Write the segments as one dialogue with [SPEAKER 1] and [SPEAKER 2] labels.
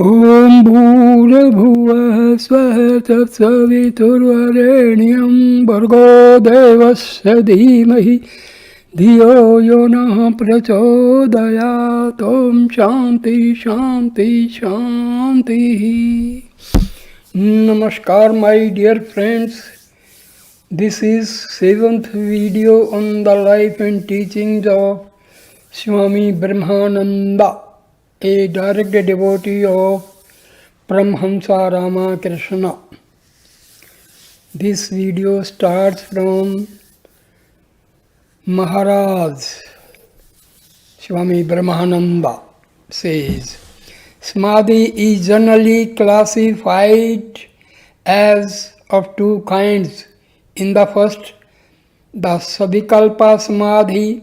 [SPEAKER 1] ॐ भूर्भुवः स्वः तत्सवितुर्वरेण्यं भर्गो देवस्य धीमहि धियो यो नः प्रचोदयात्। ॐ शान्ति शान्ति शान्तिः. Namaskar my dear friends. This is 7th video on the life and teachings of Swami Brahamananda, a direct devotee of Paramahamsa Ramakrishna. This video starts from Maharaj. Swami Brahamananda says, Samadhi is generally classified as of two kinds. In the first, the Savikalpa Samadhi,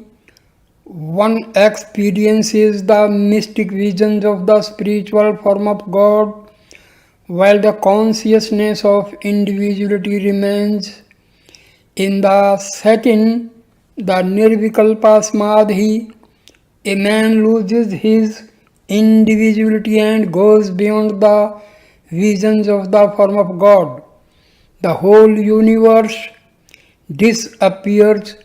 [SPEAKER 1] one experiences the mystic visions of the spiritual form of God, while the consciousness of individuality remains. In the second, the Nirvikalpa Samadhi, a man loses his individuality and goes beyond the visions of the form of God. The whole universe disappears.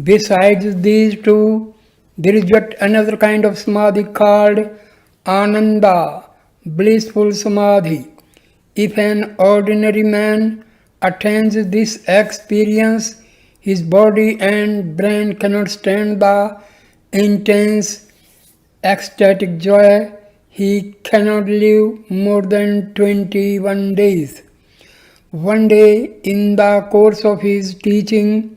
[SPEAKER 1] Besides these two, there is yet another kind of samadhi called Ananda, blissful samadhi. If an ordinary man attains this experience, his body and brain cannot stand the intense ecstatic joy. He cannot live more than 21 days. One day, in the course of his teaching,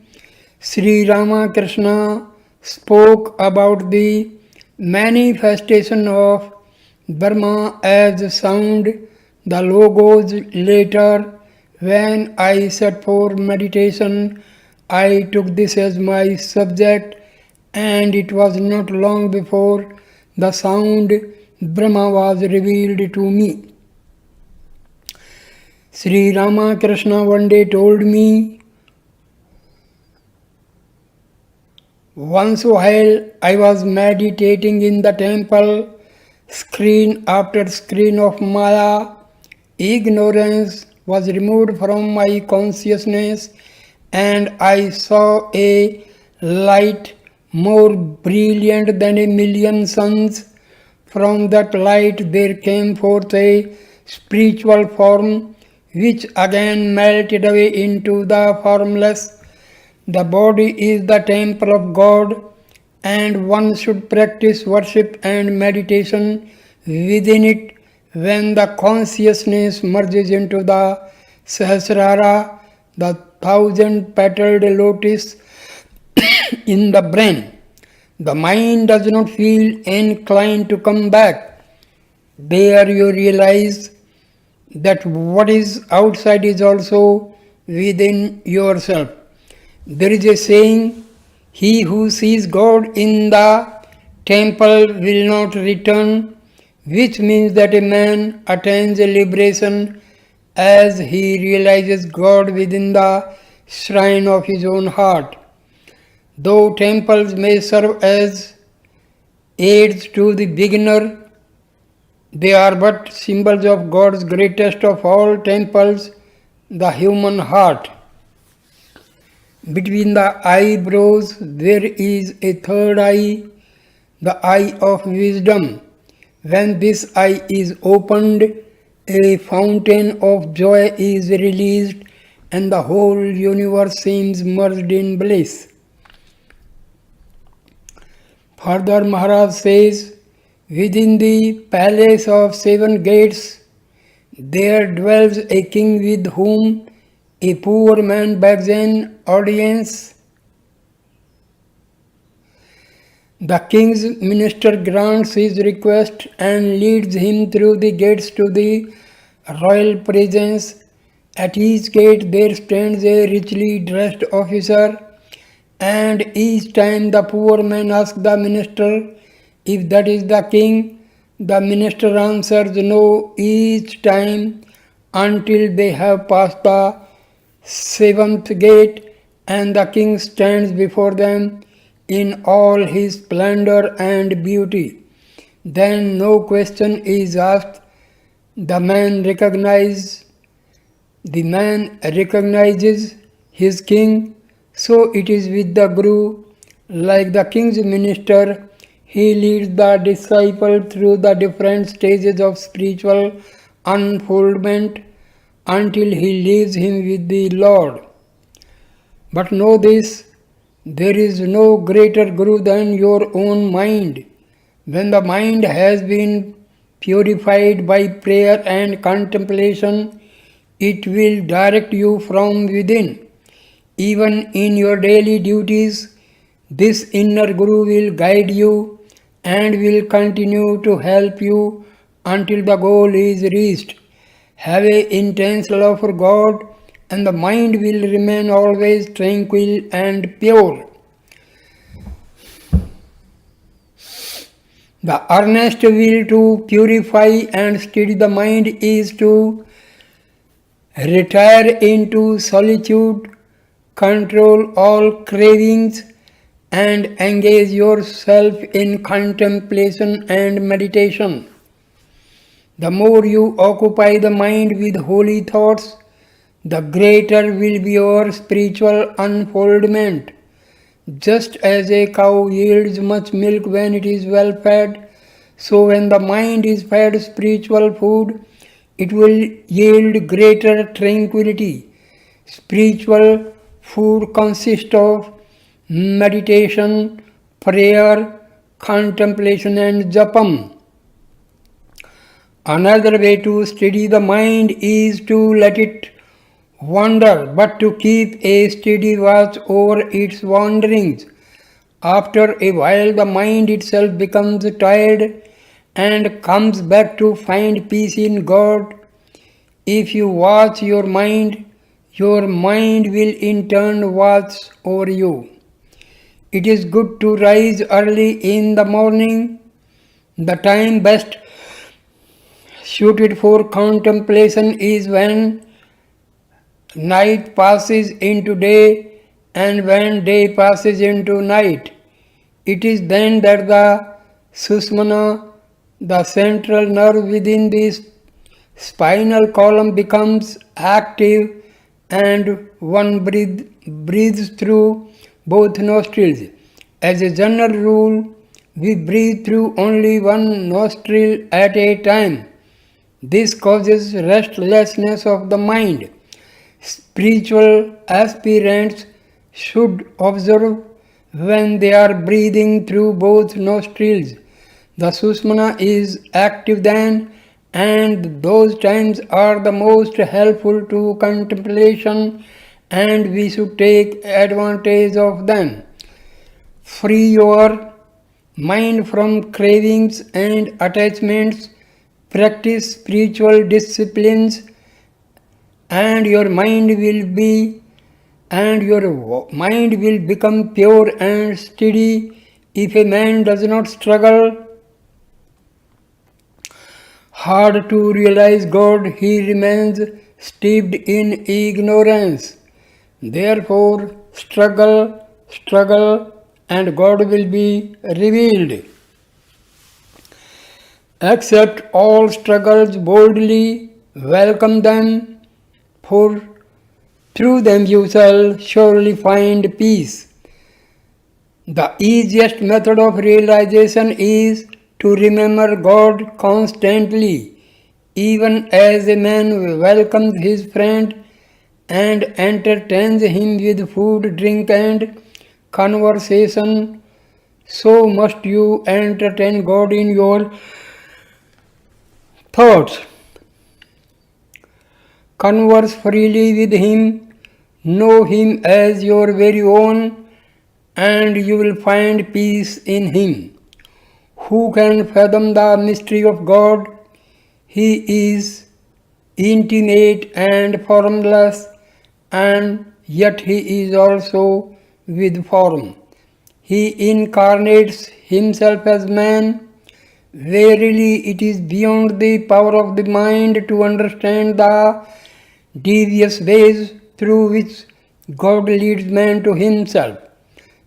[SPEAKER 1] Sri Ramakrishna spoke about the manifestation of Brahma as sound, the logos. Later, when I sat for meditation, I took this as my subject, and it was not long before the sound Brahma was revealed to me. Sri Ramakrishna one day told me, once while I was meditating in the temple, screen after screen of Maya, ignorance was removed from my consciousness, and I saw a light more brilliant than a million suns. From that light there came forth a spiritual form, which again melted away into the formless. The body is the temple of God, and one should practice worship and meditation within it. When the consciousness merges into the Sahasrara, the 1,000-petaled lotus in the brain, the mind does not feel inclined to come back. There you realize that what is outside is also within yourself. There is a saying, he who sees God in the temple will not return, which means that a man attains a liberation as he realizes God within the shrine of his own heart. Though temples may serve as aids to the beginner, they are but symbols of God's greatest of all temples, the human heart. Between the eyebrows there is a third eye, the eye of wisdom. When this eye is opened, a fountain of joy is released, and the whole universe seems merged in bliss. Further, Maharaj says, within the palace of 7 gates, there dwells a king with whom a poor man begs an audience. The king's minister grants his request and leads him through the gates to the royal presence. At each gate there stands a richly dressed officer, and each time the poor man asks the minister if that is the king. The minister answers no each time until they have passed the 7th gate, and the king stands before them in all his splendor and beauty. Then no question is asked. The man recognizes his king, so it is with the Guru. Like the king's minister, he leads the disciple through the different stages of spiritual unfoldment until he leaves him with the Lord. But know this, there is no greater Guru than your own mind. When the mind has been purified by prayer and contemplation, it will direct you from within. Even in your daily duties, this inner Guru will guide you and will continue to help you until the goal is reached. Have an intense love for God, and the mind will remain always tranquil and pure. The earnest will to purify and steady the mind is to retire into solitude, control all cravings, and engage yourself in contemplation and meditation. The more you occupy the mind with holy thoughts, the greater will be your spiritual unfoldment. Just as a cow yields much milk when it is well fed, so when the mind is fed spiritual food, it will yield greater tranquility. Spiritual food consists of meditation, prayer, contemplation, and japam. Another way to steady the mind is to let it wander, but to keep a steady watch over its wanderings. After a while, the mind itself becomes tired and comes back to find peace in God. If you watch your mind will in turn watch over you. It is good to rise early in the morning. The time best suited for contemplation is when night passes into day and when day passes into night. It is then that the Sushmana, the central nerve within the spinal column, becomes active and one breathes through both nostrils. As a general rule, we breathe through only one nostril at a time. This causes restlessness of the mind. Spiritual aspirants should observe when they are breathing through both nostrils. The Sushmana is active then, and those times are the most helpful to contemplation, and we should take advantage of them. Free your mind from cravings and attachments, practice spiritual disciplines, and your mind will become pure and steady. If a man does not struggle hard to realize God, he remains steeped in ignorance. Therefore, struggle, and God will be revealed. Accept all struggles boldly, welcome them, for through them you shall surely find peace. The easiest method of realization is to remember God constantly, even as a man welcomes his friend and entertains him with food, drink, and conversation, so must you entertain God in your thoughts. Converse freely with Him, know Him as your very own, and you will find peace in Him. Who can fathom the mystery of God? He is intimate and formless, and yet He is also with form. He incarnates Himself as man. Verily, it is beyond the power of the mind to understand the devious ways through which God leads man to Himself.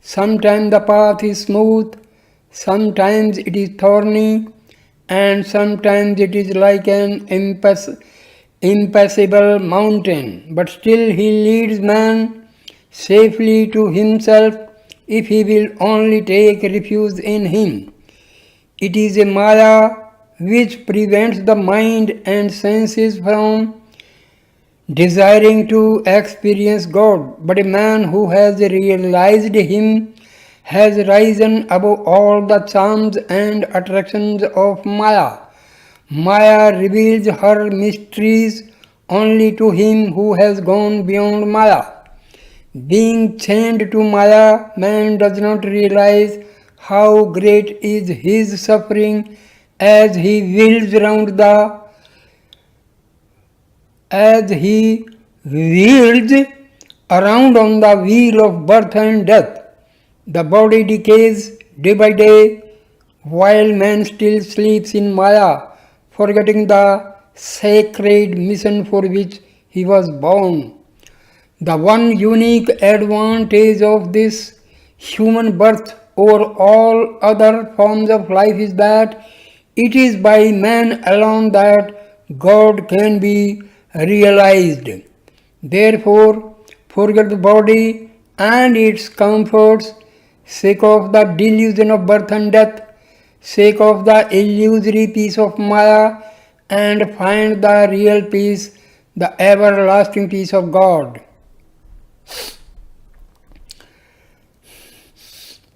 [SPEAKER 1] Sometimes the path is smooth, sometimes it is thorny, and sometimes it is like an impassable mountain, but still he leads man safely to himself if he will only take refuge in him. It is a Maya which prevents the mind and senses from desiring to experience God, but a man who has realized Him has risen above all the charms and attractions of Maya. Maya reveals her mysteries only to him who has gone beyond Maya. Being chained to Maya, man does not realize how great is his suffering as he wheels around the as he wheels around on the wheel of birth and death. The body decays day by day while man still sleeps in Maya, forgetting the sacred mission for which he was born. The one unique advantage of this human birth over all other forms of life is that it is by man alone that God can be realized. Therefore, forget the body and its comforts, sake of the delusion of birth and death, sake of the illusory peace of Maya, and find the real peace, the everlasting peace of God.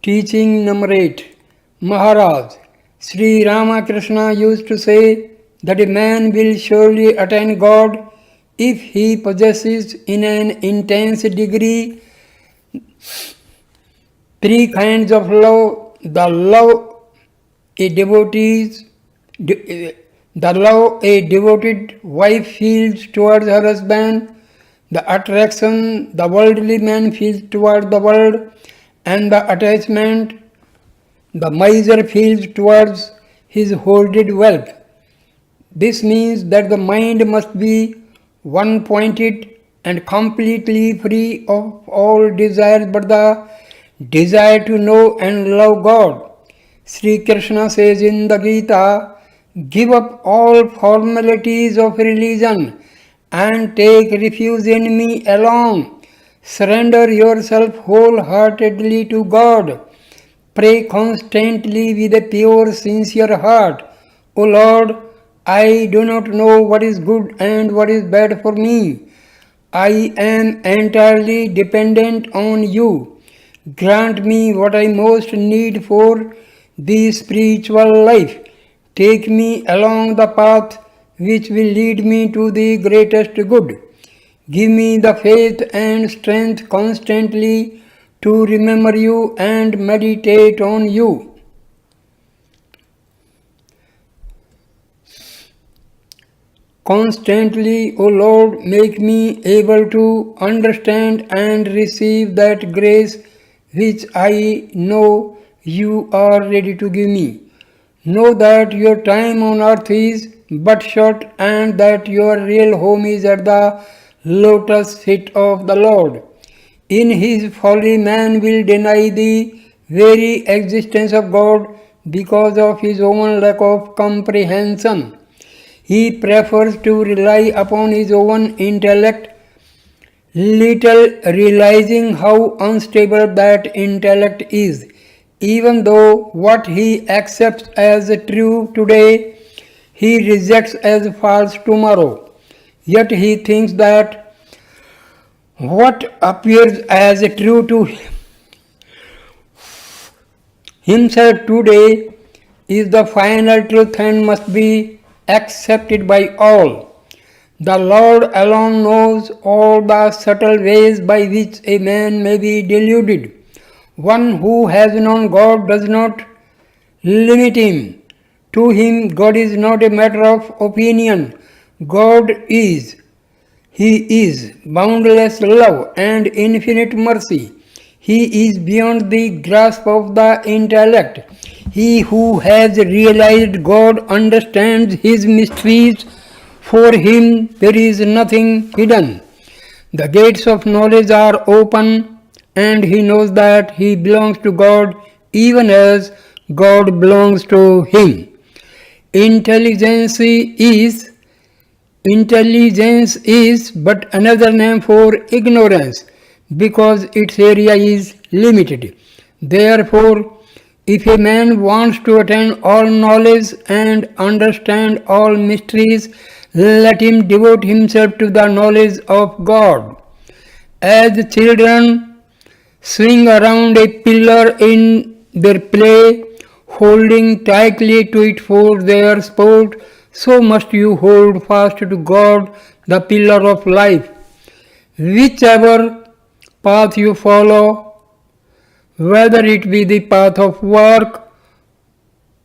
[SPEAKER 1] Teaching number 8. Maharaj, Sri Ramakrishna used to say that a man will surely attain God if he possesses in an intense degree three kinds of love: the love a devoted wife feels towards her husband, the attraction the worldly man feels toward the world, and the attachment the miser feels towards his hoarded wealth. This means that the mind must be one-pointed and completely free of all desires but the desire to know and love God. Sri Krishna says in the Gita, "Give up all formalities of religion and take refuge in me alone. Surrender yourself wholeheartedly to God. Pray constantly with a pure, sincere heart. O Lord, I do not know what is good and what is bad for me. I am entirely dependent on you. Grant me what I most need for the spiritual life. Take me along the path which will lead me to the greatest good. Give me the faith and strength constantly to remember you and meditate on you." Constantly, O Lord, make me able to understand and receive that grace which I know you are ready to give me. Know that your time on earth is but short and that your real home is at the lotus feet of the Lord. In his folly, man will deny the very existence of God because of his own lack of comprehension. He prefers to rely upon his own intellect, little realizing how unstable that intellect is. Even though what he accepts as true today, he rejects as false tomorrow. Yet he thinks that what appears as true to himself today is the final truth and must be accepted by all. The Lord alone knows all the subtle ways by which a man may be deluded. One who has known God does not limit him. To him, God is not a matter of opinion. God is. He is boundless love and infinite mercy. He is beyond the grasp of the intellect. He who has realized God understands His mysteries. For him there is nothing hidden. The gates of knowledge are open and he knows that he belongs to God even as God belongs to him. Intelligence is Intelligence is but another name for ignorance because its area is limited. Therefore, if a man wants to attain all knowledge and understand all mysteries, let him devote himself to the knowledge of God. As children swing around a pillar in their play, holding tightly to it for their sport, so must you hold fast to God, the pillar of life. Whichever path you follow, whether it be the path of work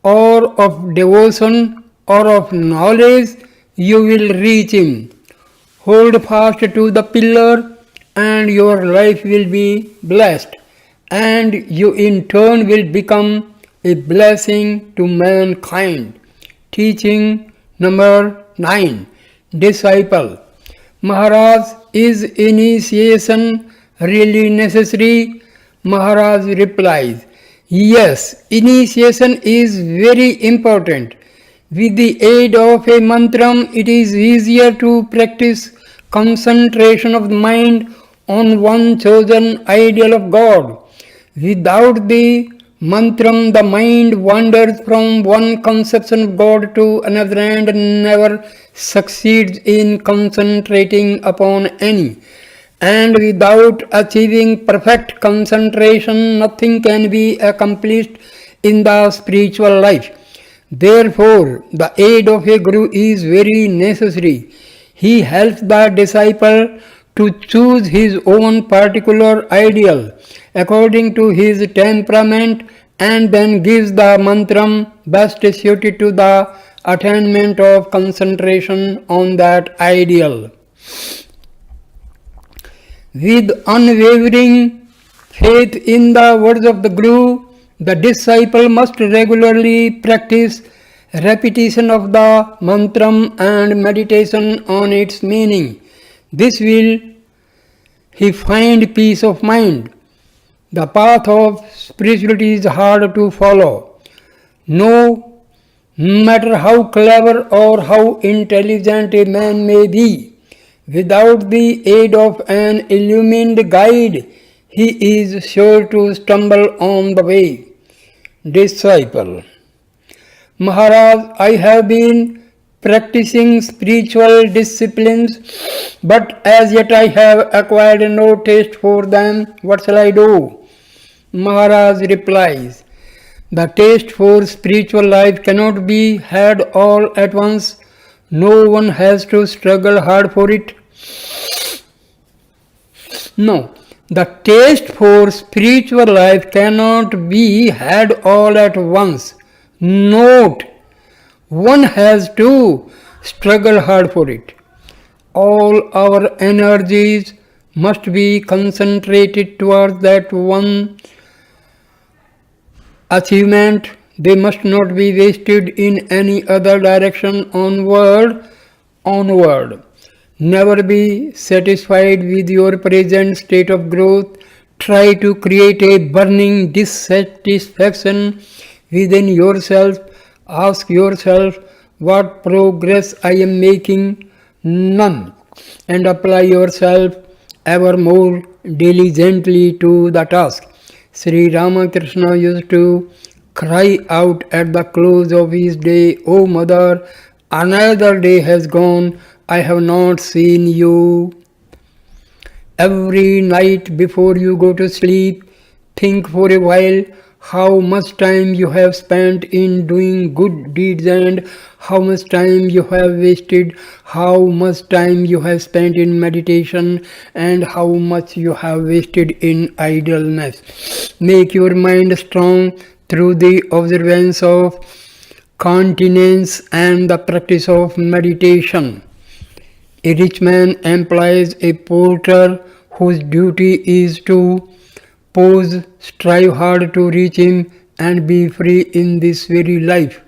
[SPEAKER 1] or of devotion or of knowledge, you will reach Him. Hold fast to the pillar and your life will be blessed, and you in turn will become a blessing to mankind. Teaching number 9. Disciple. Maharaj, is initiation really necessary? Maharaj replies, yes, initiation is very important. With the aid of a mantram, it is easier to practice concentration of the mind on one chosen ideal of God. Without the mantram, the mind wanders from one conception of God to another and never succeeds in concentrating upon any. And without achieving perfect concentration, nothing can be accomplished in the spiritual life. Therefore, the aid of a guru is very necessary. He helps the disciple to choose his own particular ideal according to his temperament and then gives the mantram best suited to the attainment of concentration on that ideal. With unwavering faith in the words of the Guru, the disciple must regularly practice repetition of the mantram and meditation on its meaning. This will he find peace of mind. The path of spirituality is hard to follow. No matter how clever or how intelligent a man may be, without the aid of an illumined guide, he is sure to stumble on the way. Disciple. Maharaj, I have been practicing spiritual disciplines, but as yet I have acquired no taste for them. What shall I do? Maharaj replies, the taste for spiritual life cannot be had all at once. No one has to struggle hard for it. No, the taste for spiritual life cannot be had all at once. Note, one has to struggle hard for it. All our energies must be concentrated towards that one achievement. They must not be wasted in any other direction onward. Never be satisfied with your present state of growth. Try to create a burning dissatisfaction within yourself. Ask yourself, what progress I am making? None. And apply yourself ever more diligently to the task. Sri Ramakrishna used to cry out at the close of his day, O Mother, another day has gone, I have not seen you. Every night before you go to sleep, think for a while how much time you have spent in doing good deeds and how much time you have wasted, how much time you have spent in meditation and how much you have wasted in idleness. Make your mind strong through the observance of continence and the practice of meditation. A rich man employs a porter whose duty is to pause, strive hard to reach him and be free in this very life.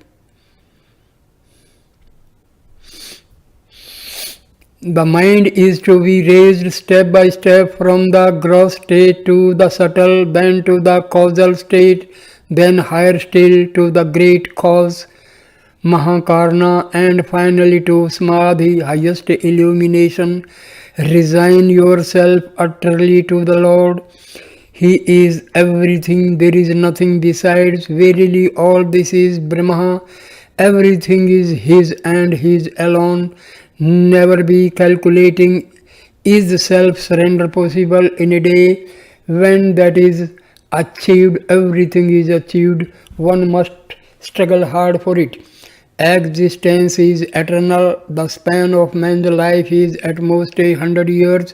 [SPEAKER 1] The mind is to be raised step by step from the gross state to the subtle, then to the causal state, then higher still to the great cause. Mahakarna, and finally to Samadhi, highest illumination. Resign yourself utterly to the Lord. He is everything, there is nothing besides. Verily, all this is Brahma. Everything is His and His alone. Never be calculating. Is self-surrender possible in a day? When that is achieved, everything is achieved. One must struggle hard for it. Existence is eternal. The span of man's life is at most 100 years.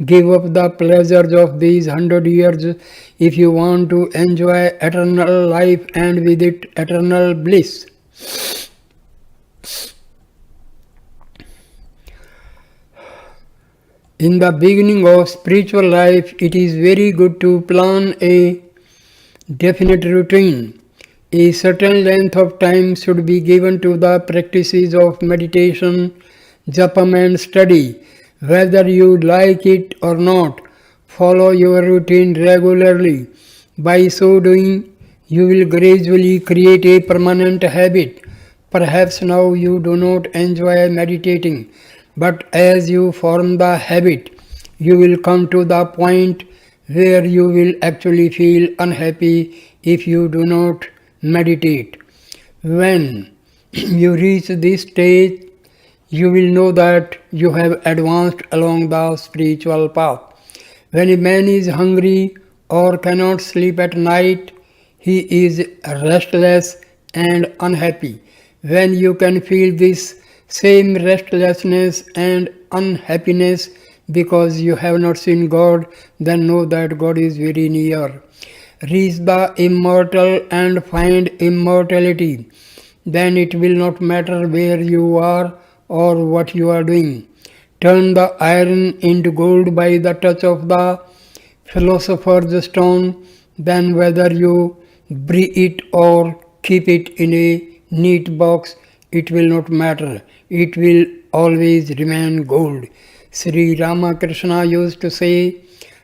[SPEAKER 1] Give up the pleasures of these 100 years if you want to enjoy eternal life and with it eternal bliss. In the beginning of spiritual life, it is very good to plan a definite routine. A certain length of time should be given to the practices of meditation, japam and study. Whether you like it or not, follow your routine regularly. By so doing, you will gradually create a permanent habit. Perhaps now you do not enjoy meditating, but as you form the habit, you will come to the point where you will actually feel unhappy if you do not meditate. When you reach this stage, you will know that you have advanced along the spiritual path. When a man is hungry or cannot sleep at night, he is restless and unhappy. When you can feel this same restlessness and unhappiness because you have not seen God, then know that God is very near. Reach the immortal and find immortality. Then it will not matter where you are or what you are doing. Turn the iron into gold by the touch of the philosopher's stone. Then whether you bury it or keep it in a neat box, it will not matter. It will always remain gold. Sri Ramakrishna used to say,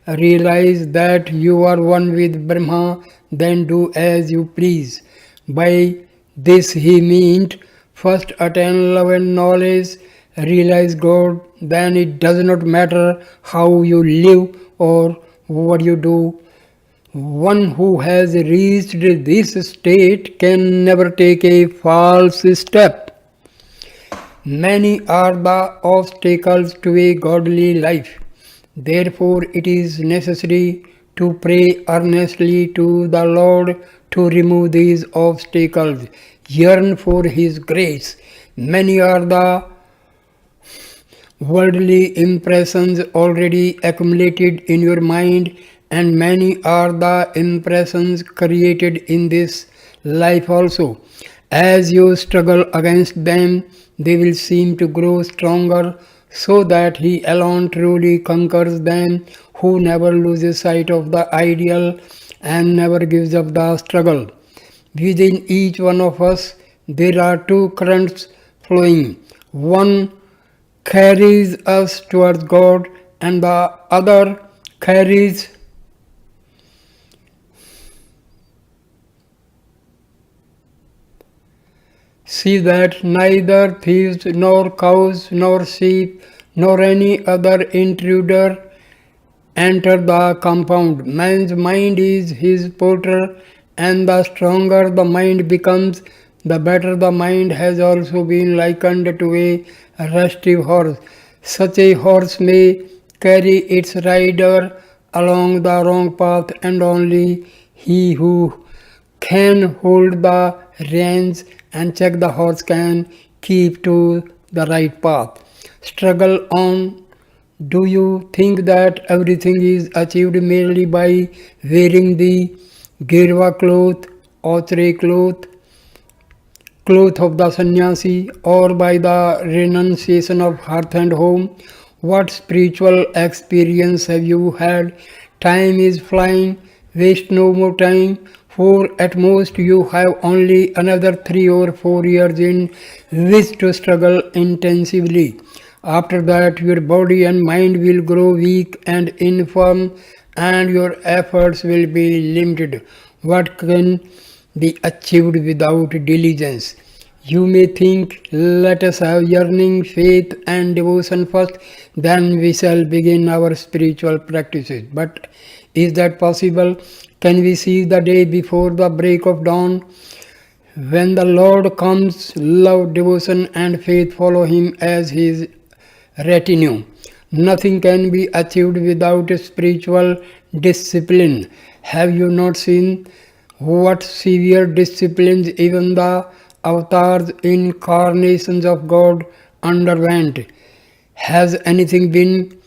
[SPEAKER 1] realize that you are one with Brahma, then do as you please. By this he meant, first attain love and knowledge, realize God, then it does not matter how you live or what you do. One who has reached this state can never take a false step. Many are the obstacles to a godly life. Therefore, it is necessary to pray earnestly to the Lord to remove these obstacles. Yearn for His grace. Many are the worldly impressions already accumulated in your mind, and many are the impressions created in this life also. As you struggle against them, they will seem to grow stronger, so that He alone truly conquers them, who never loses sight of the ideal and never gives up the struggle. Within each one of us, there are two currents flowing. One carries us towards God, and the other carries See that neither thieves, nor cows, nor sheep, nor any other intruder enter the compound. Man's mind is his porter, and the stronger the mind becomes, the better. The mind has also been likened to a restive horse. Such a horse may carry its rider along the wrong path, and only he who can hold the reins and check the horse can keep to the right path. Struggle on. Do you think that everything is achieved merely by wearing the girva cloth, ochre cloth of the sannyasi, or by the renunciation of hearth and home? What spiritual experience have you had? Time is flying. Waste no more time, for at most you have only another 3 or 4 years in which to struggle intensively. After that, your body and mind will grow weak and infirm, and your efforts will be limited. What can be achieved without diligence? You may think, let us have yearning, faith, and devotion first, then we shall begin our spiritual practices. But is that possible? Can we see the day before the break of dawn? When the Lord comes, love, devotion, and faith follow him as his retinue. Nothing can be achieved without spiritual discipline. Have you not seen what severe disciplines even the avatars, incarnations of God underwent? Has anything been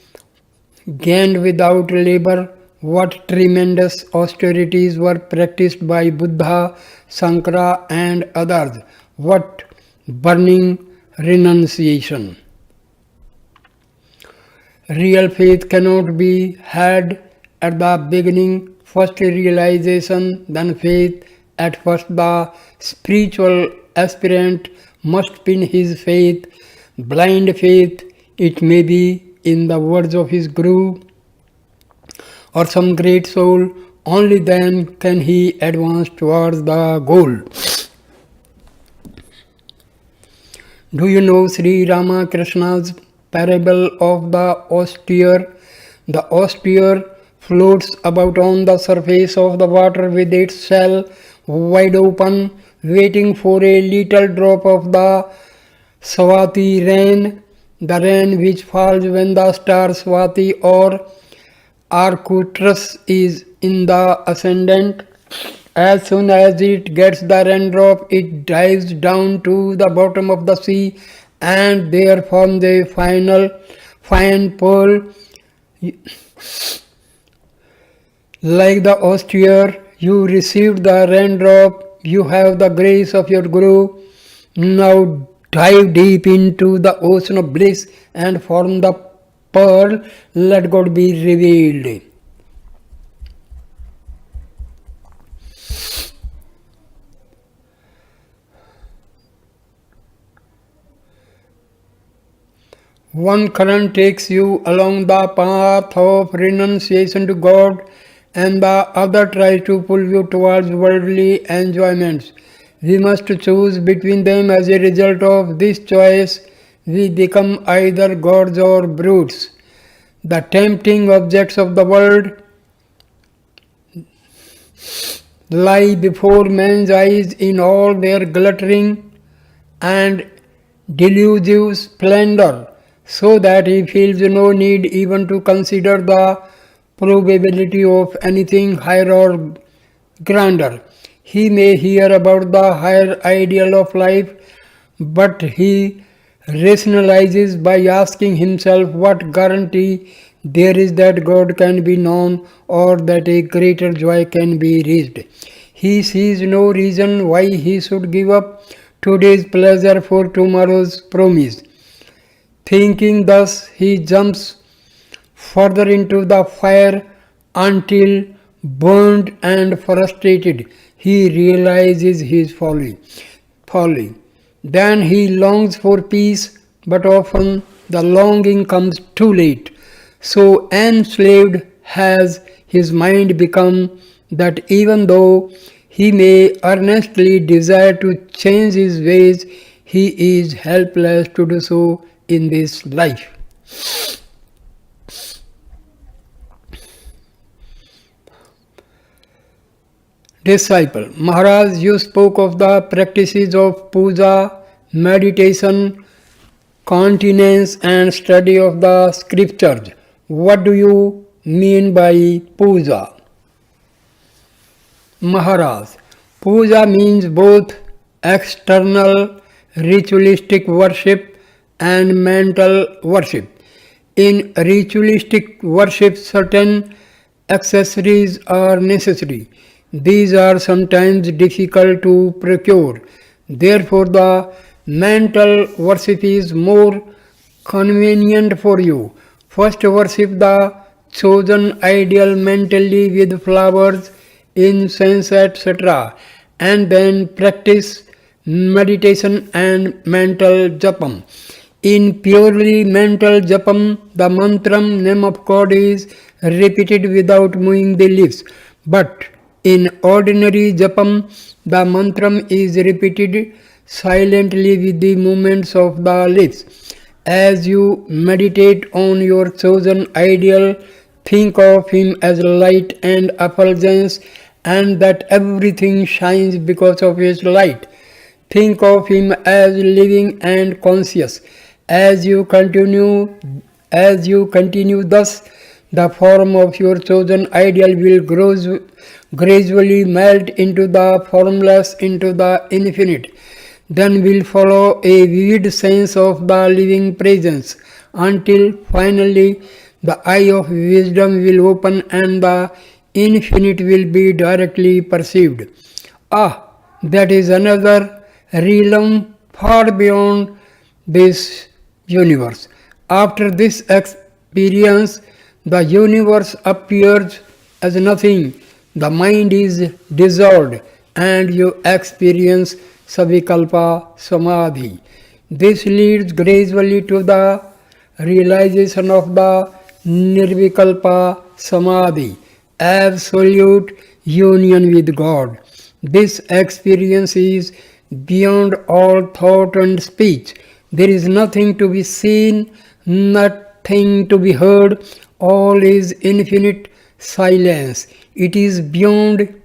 [SPEAKER 1] gained without labor? What tremendous austerities were practiced by Buddha, Sankara, and others? What burning renunciation! Real faith cannot be had at the beginning. First realization, then faith. At first the spiritual aspirant must pin his faith, blind faith, it may be, in the words of his Guru or some great soul. Only then can he advance towards the goal. Do you know Sri Ramakrishna's parable of the austere? The austere floats about on the surface of the water with its shell wide open, waiting for a little drop of the Swati rain, the rain which falls when the star Swati or Arcturus is in the ascendant. As soon as it gets the raindrop, it dives down to the bottom of the sea and there forms a fine pearl. Like the austere, you received the raindrop, you have the grace of your Guru. Now dive deep into the ocean of bliss and form the pearl. Let God be revealed. One current takes you along the path of renunciation to God, and the other tries to pull you towards worldly enjoyments. We must choose between them. As a result of this choice, we become either gods or brutes. The tempting objects of the world lie before man's eyes in all their glittering and delusive splendor, so that he feels no need even to consider the probability of anything higher or grander. He may hear about the higher ideal of life, but he rationalizes by asking himself what guarantee there is that God can be known or that a greater joy can be reached. He sees no reason why he should give up today's pleasure for tomorrow's promise. Thinking thus, he jumps further into the fire until, burned and frustrated, he realizes his folly. Then he longs for peace, but often the longing comes too late. So enslaved has his mind become that even though he may earnestly desire to change his ways, he is helpless to do so in this life. Disciple: Maharaj, you spoke of the practices of puja, meditation, continence and study of the scriptures. What do you mean by puja? Maharaj: Puja means both external ritualistic worship and mental worship. In ritualistic worship, certain accessories are necessary. These are sometimes difficult to procure. Therefore, the mental worship is more convenient for you. First, worship the chosen ideal mentally with flowers, incense, etc., and then practice meditation and mental japam. In purely mental japam, the mantram, name of God, is repeated without moving the lips. But in ordinary japam, the mantram is repeated silently with the movements of the lips. As you meditate on your chosen ideal, think of him as light and effulgence, and that everything shines because of his light. Think of him as living and conscious. As you continue thus, the form of your chosen ideal will gradually melt into the formless, into the infinite. Then will follow a vivid sense of the living presence, until finally the eye of wisdom will open and the infinite will be directly perceived. Ah, that is another realm far beyond this universe. After this experience, the universe appears as nothing. The mind is dissolved and you experience Savikalpa Samadhi. This leads gradually to the realization of the Nirvikalpa Samadhi, absolute union with God. This experience is beyond all thought and speech. There is nothing to be seen, nothing to be heard, all is infinite silence. It is beyond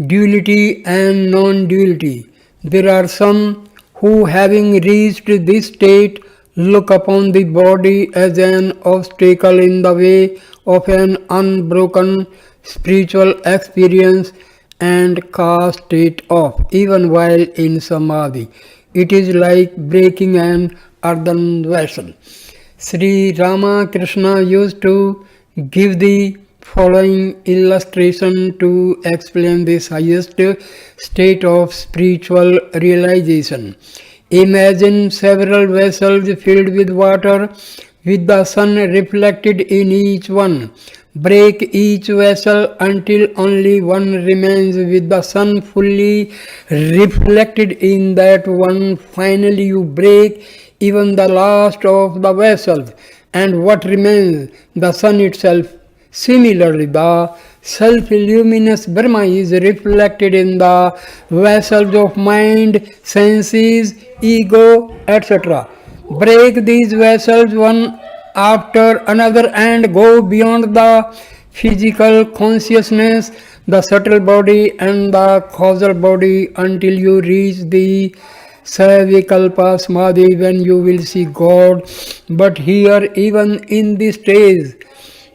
[SPEAKER 1] duality and non-duality. There are some who, having reached this state, look upon the body as an obstacle in the way of an unbroken spiritual experience and cast it off even while in samadhi. It is like breaking an earthen vessel. Sri Ramakrishna used to give the following illustration to explain this highest state of spiritual realization. Imagine several vessels filled with water with the sun reflected in each one. Break each vessel until only one remains with the sun fully reflected in that one. Finally you break even the last of the vessels, and what remains? The sun itself. Similarly, the self-luminous Brahma is reflected in the vessels of mind, senses, ego, etc. Break these vessels one after another and go beyond the physical consciousness, the subtle body and the causal body until you reach the Savikalpa Samadhi, when you will see God. But here, even in this stage,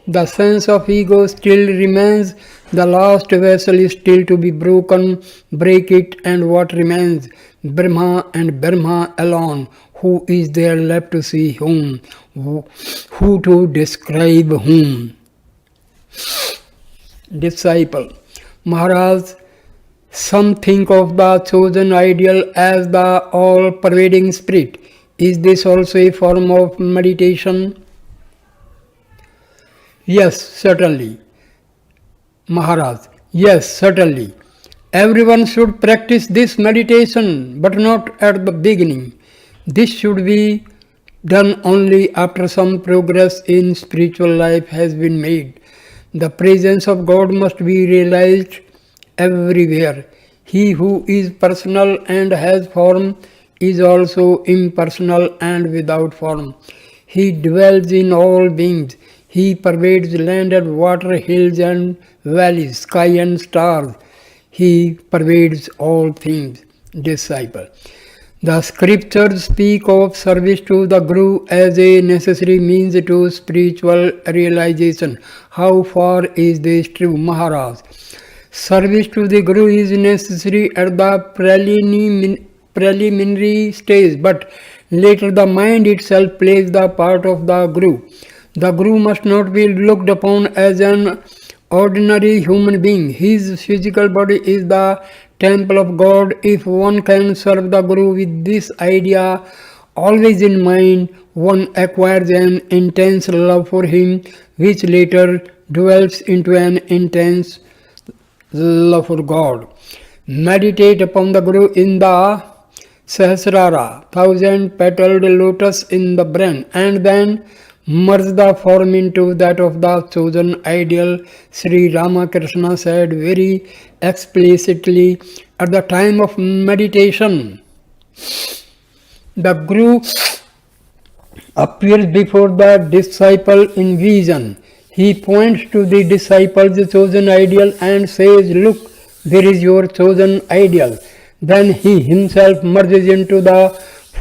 [SPEAKER 1] the sense of ego still remains. The last vessel is still to be broken. Break it, and what remains? Brahma and Brahma alone. Who is there left to see whom? Who to describe whom? Disciple. Maharaj, some think of the chosen ideal as the all-pervading spirit. Is this also a form of meditation? Yes, certainly. Maharaj, yes, certainly. Everyone should practice this meditation, but not at the beginning. This should be done only after some progress in spiritual life has been made. The presence of God must be realized everywhere. He who is personal and has form is also impersonal and without form. He dwells in all beings. He pervades land and water, hills and valleys, sky and stars. He pervades all things. Disciple. The scriptures speak of service to the Guru as a necessary means to spiritual realization. How far is this true, Maharaj? Service to the Guru is necessary at the preliminary stage, but later the mind itself plays the part of the Guru. The Guru must not be looked upon as an ordinary human being. His physical body is the temple of God. If one can serve the Guru with this idea always in mind, one acquires an intense love for him, which later develops into an intense love for God. Meditate upon the Guru in the Sahasrara, 1,000-petaled lotus in the brain, and then merge the form into that of the chosen ideal. Sri Ramakrishna said very explicitly at the time of meditation, The Guru appears before the disciple in vision. He points to the disciple's chosen ideal and says, "Look, there is your chosen ideal." Then he himself merges into the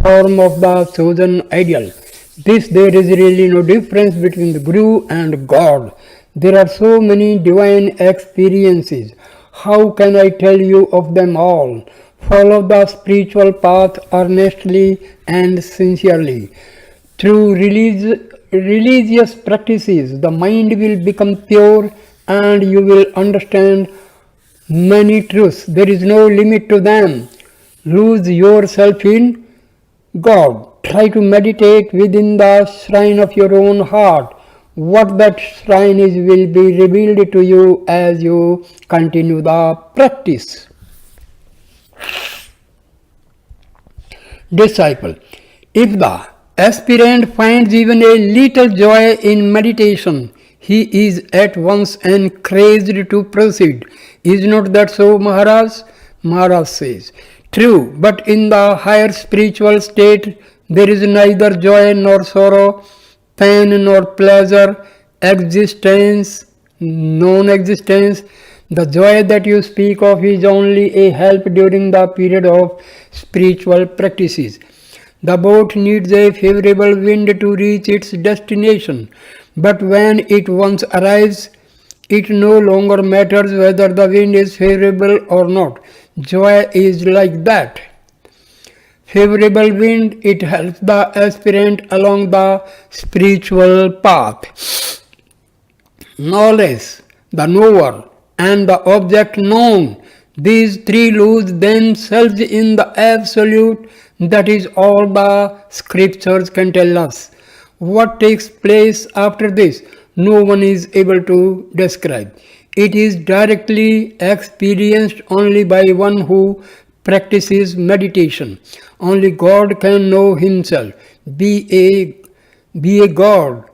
[SPEAKER 1] form of the chosen ideal. There is really no difference between the Guru and God. There are so many divine experiences. How can I tell you of them all? Follow the spiritual path earnestly and sincerely. Through religious practices, the mind will become pure and you will understand many truths. There is no limit to them. Lose yourself in God. Try to meditate within the shrine of your own heart. What that shrine is will be revealed to you as you continue the practice. Disciple. If the aspirant finds even a little joy in meditation, he is at once encouraged to proceed. Is not that so, Maharaj? Maharaj says, true, but in the higher spiritual state, there is neither joy nor sorrow, pain nor pleasure, existence, non-existence. The joy that you speak of is only a help during the period of spiritual practices. The boat needs a favorable wind to reach its destination, but when it once arrives, it no longer matters whether the wind is favorable or not. Joy is like that. Favorable wind, it helps the aspirant along the spiritual path. Knowledge, the knower, and the object known, these three lose themselves in the absolute. That is all the scriptures can tell us. What takes place after this, no one is able to describe. It is directly experienced only by one who practices meditation. Only God can know himself. Be a God,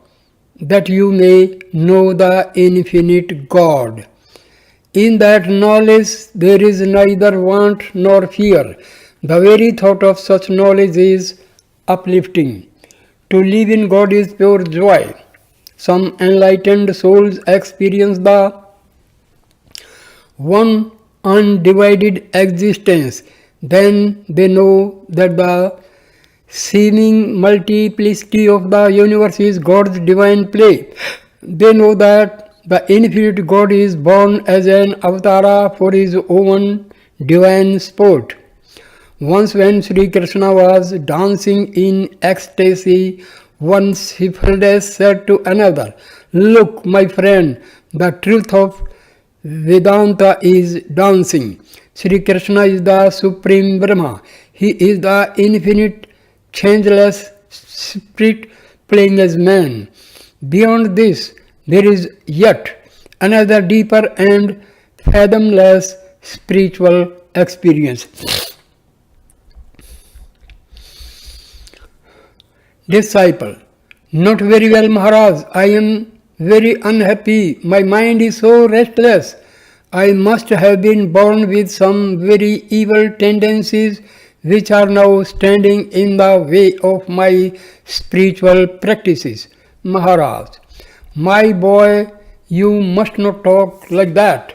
[SPEAKER 1] that you may know the infinite God. In that knowledge there is neither want nor fear. The very thought of such knowledge is uplifting. To live in God is pure joy. Some enlightened souls experience the one undivided existence. Then they know that the seeming multiplicity of the universe is God's divine play. They know that the infinite God is born as an avatara for his own divine sport. Once when Sri Krishna was dancing in ecstasy, one shepherdess said to another, "Look, my friend, the truth of Vedanta is dancing. Sri Krishna is the Supreme Brahma. He is the infinite, changeless spirit playing as man. Beyond this, there is yet another deeper and fathomless spiritual experience." Disciple. Not very well, Maharaj. I am very unhappy. My mind is so restless. I must have been born with some very evil tendencies which are now standing in the way of my spiritual practices. Maharaj. My boy, you must not talk like that.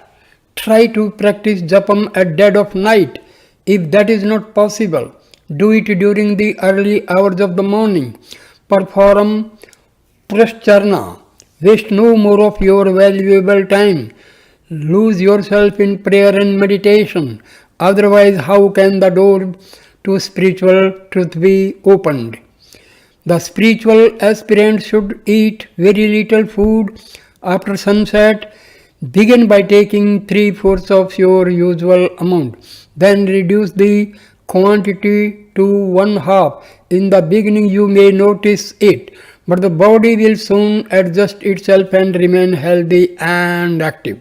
[SPEAKER 1] Try to practice japam at dead of night. If that is not possible, do it during the early hours of the morning. Perform prascharna. Waste no more of your valuable time. Lose yourself in prayer and meditation. Otherwise, how can the door to spiritual truth be opened? The spiritual aspirant should eat very little food after sunset. Begin by taking 3/4 of your usual amount. Then reduce the quantity to 1/2. In the beginning you may notice it, but the body will soon adjust itself and remain healthy and active.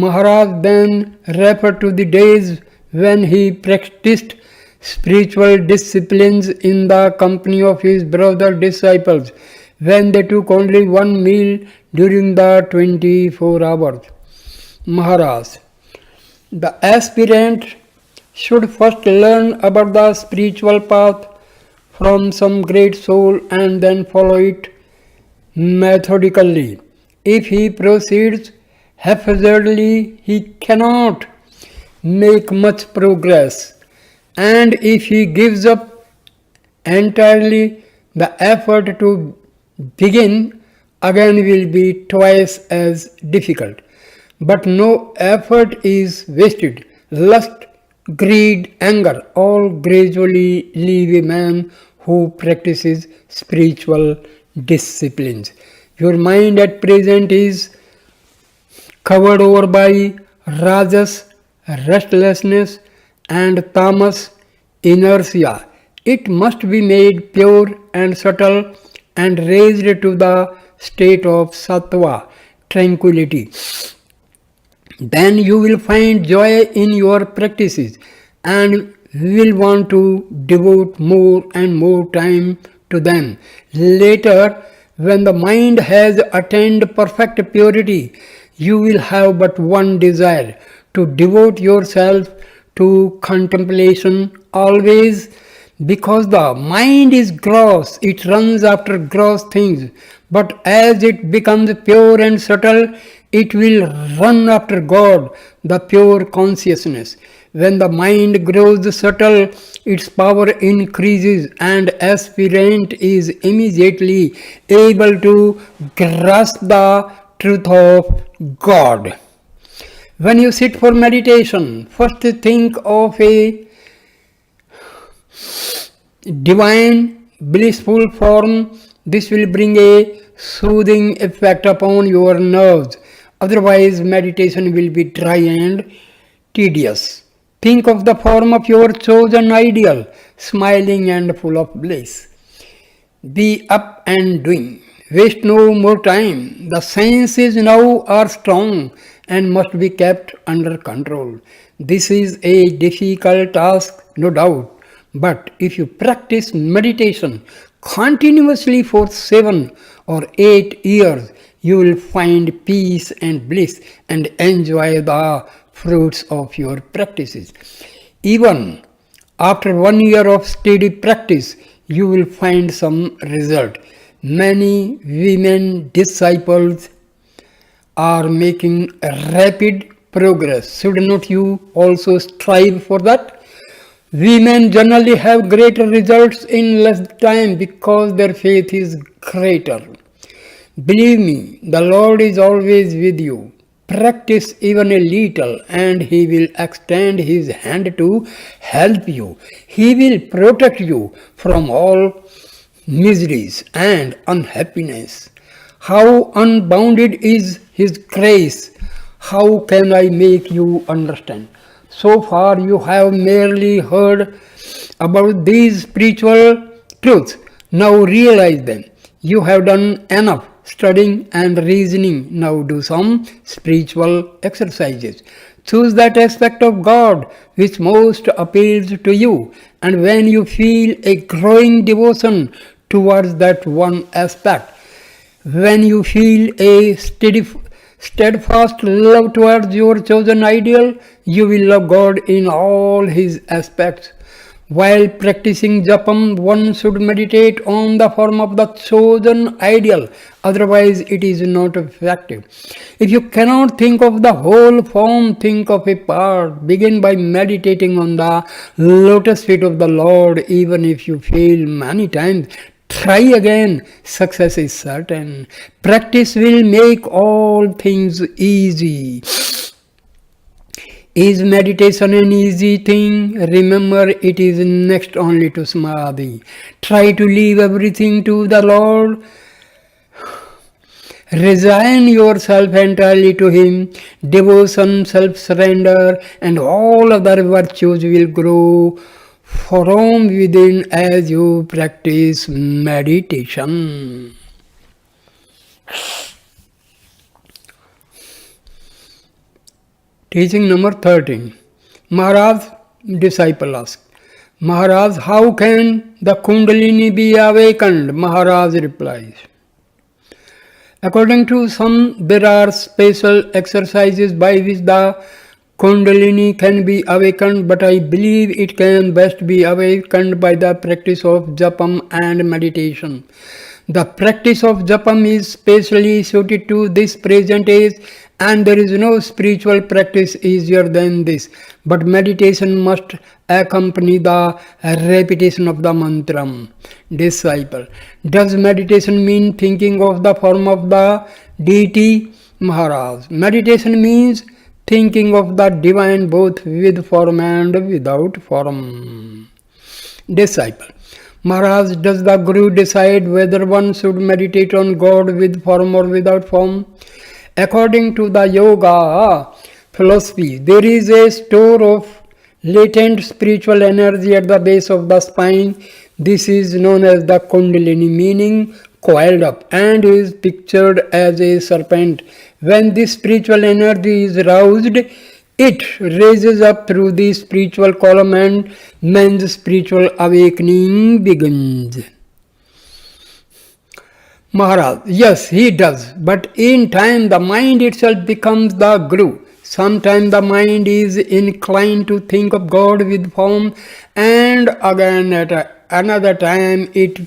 [SPEAKER 1] Maharaj then referred to the days when he practiced spiritual disciplines in the company of his brother disciples, when they took only one meal during the 24 hours. Maharaj. The aspirant should first learn about the spiritual path from some great soul and then follow it methodically. If he proceeds haphazardly, he cannot make much progress, and if he gives up entirely, the effort to begin again will be twice as difficult. But no effort is wasted. Lust, greed, anger all gradually leave a man who practices spiritual disciplines. Your mind at present is covered over by rajas, restlessness, and tamas, inertia. It must be made pure and subtle and raised to the state of sattva, tranquility. Then you will find joy in your practices and will want to devote more and more time to them. Later, when the mind has attained perfect purity, you will have but one desire, to devote yourself to contemplation always, because the mind is gross, it runs after gross things, but as it becomes pure and subtle, it will run after God, the pure consciousness. When the mind grows subtle, its power increases and aspirant is immediately able to grasp the truth of God. When you sit for meditation, first think of a divine, blissful form. This will bring a soothing effect upon your nerves. Otherwise, meditation will be dry and tedious. Think of the form of your chosen ideal, smiling and full of bliss. Be up and doing. Waste no more time. The senses now are strong and must be kept under control. This is a difficult task, no doubt. But if you practice meditation continuously for 7 or 8 years, you will find peace and bliss and enjoy the fruits of your practices. Even after 1 year of steady practice, you will find some result. Many women disciples are making rapid progress. Should not you also strive for that? Women generally have greater results in less time because their faith is greater. Believe me, the Lord is always with you. Practice even a little and He will extend His hand to help you. He will protect you from all miseries and unhappiness. How unbounded is His grace! How can I make you understand? So far you have merely heard about these spiritual truths. Now realize them. You have done enough studying and reasoning. Now do some spiritual exercises. Choose that aspect of God which most appeals to you, and when you feel a growing devotion towards that one aspect, when you feel a steadfast love towards your chosen ideal, you will love God in all His aspects. While practicing japam, one should meditate on the form of the chosen ideal, otherwise it is not effective. If you cannot think of the whole form, think of a part. Begin by meditating on the lotus feet of the Lord. Even if you fail many times, try again. Success is certain. Practice will make all things easy. Is meditation an easy thing? Remember, it is next only to samadhi. Try to leave everything to the Lord. Resign yourself entirely to Him. Devotion, self-surrender, and all other virtues will grow from within as you practice meditation. Teaching number 13. Maharaj, disciple asked, Maharaj, how can the Kundalini be awakened? Maharaj replies, according to some, there are special exercises by which the Kundalini can be awakened, but I believe it can best be awakened by the practice of japam and meditation. The practice of japam is specially suited to this present age, and there is no spiritual practice easier than this. But meditation must accompany the repetition of the mantram. Disciple. Does meditation mean thinking of the form of the deity? Maharaj. Meditation means thinking of the divine both with form and without form. Disciple. Maharaj, does the Guru decide whether one should meditate on God with form or without form? According to the yoga philosophy, there is a store of latent spiritual energy at the base of the spine. This is known as the Kundalini, meaning coiled up, and is pictured as a serpent. When this spiritual energy is roused, it raises up through the spiritual column and man's spiritual awakening begins. Maharaj, yes, he does, but in time the mind itself becomes the Guru. Sometimes the mind is inclined to think of God with form, and again at another time it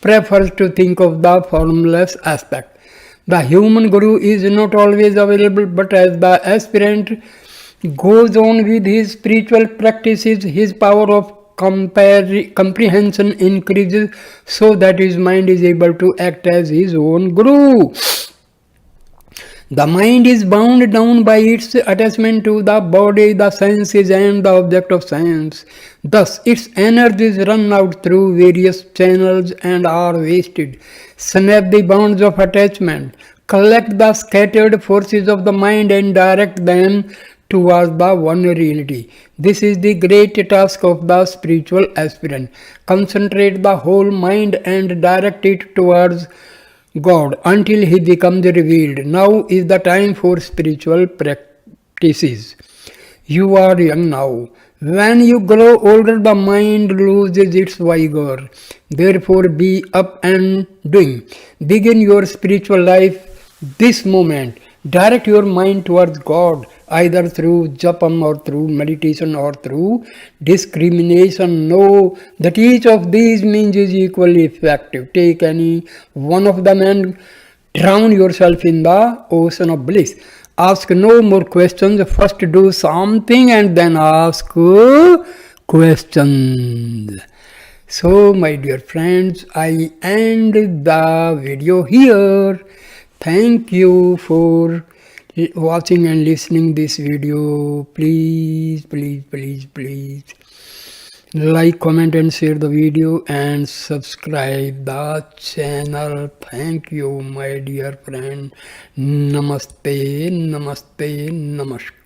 [SPEAKER 1] prefers to think of the formless aspect. The human Guru is not always available, but as the aspirant goes on with his spiritual practices, his power of comprehension increases so that his mind is able to act as his own Guru. The mind is bound down by its attachment to the body, the senses, and the object of sense. Thus, its energies run out through various channels and are wasted. Snap the bonds of attachment, collect the scattered forces of the mind, and direct them towards the one reality. This is the great task of the spiritual aspirant. Concentrate the whole mind and direct it towards God until He becomes revealed. Now is the time for spiritual practices. You are young now. When you grow older, the mind loses its vigor. Therefore, be up and doing. Begin your spiritual life this moment. Direct your mind towards God, either through japam or through meditation or through discrimination. Know that each of these means is equally effective. Take any one of them and drown yourself in the ocean of bliss. Ask no more questions. First do something and then ask questions. So, my dear friends, I end the video here. Thank you for watching and listening this video. Please like, comment and share the video and subscribe the channel. Thank you, my dear friend. Namaste, namaskar.